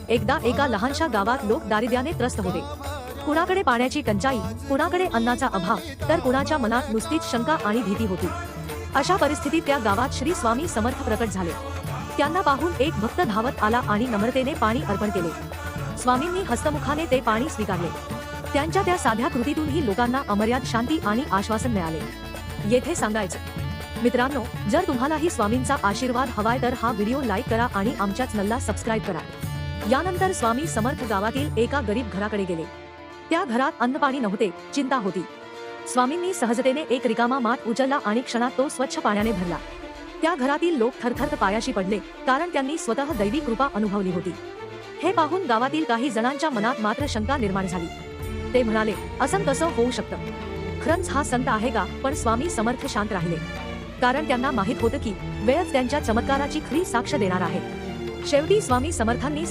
एकदा एका लहानशा गावात लोक दारिद्र्याने त्रस्त होते. कुणाकडे पाण्याची टंचाई, कुणाकडे अन्नाचा अभाव, तर कुणाच्या मनात नुसतीच शंका आणि भीती होती. अशा परिस्थितीत त्या गावात श्री स्वामी समर्थ प्रकट झाले. त्यांना पाहून एक भक्त धावत आला आणि नम्रतेने पाणी अर्पण केले. स्वामींनी हस्तमुखाने ते पाणी स्वीकारले. त्यांच्या त्या साध्या कृतीतूनही लोकांना अमर्याद शांती आणि आश्वासन मिळाले. येथे सांगायचं मित्रांनो, जर तुम्हालाही स्वामींचा आशीर्वाद हवाय तर हा व्हिडिओ लाईक करा आणि आमच्या चॅनलला सबस्क्राईब करा. यानंतर स्वामी समर्थ गावातील एका गरीब घराकडे गेले. त्या घरात अन्नपाणी नव्हते, चिंता होती. स्वामींनी सहजतेने एक रिकामा माठ उचलला आणि क्षणात तो स्वच्छ पाण्याने भरला. त्या घरातील लोक थरथर पायाशी पडले, कारण त्यांनी स्वतः दैवी कृपा अनुभवली होती. हे पाहून गावातील काही जणांच्या मनात मात्र शंका निर्माण झाली. ते म्हणाले, असं कसं होऊ शकतं? खरंच हा संत आहे का? पण स्वामी समर्थ शांत राहिले, कारण त्यांना माहित होतं की वेळच त्यांच्या चमत्काराची खरी साक्ष देणार आहे. शेवटी स्वामी समर्थांनी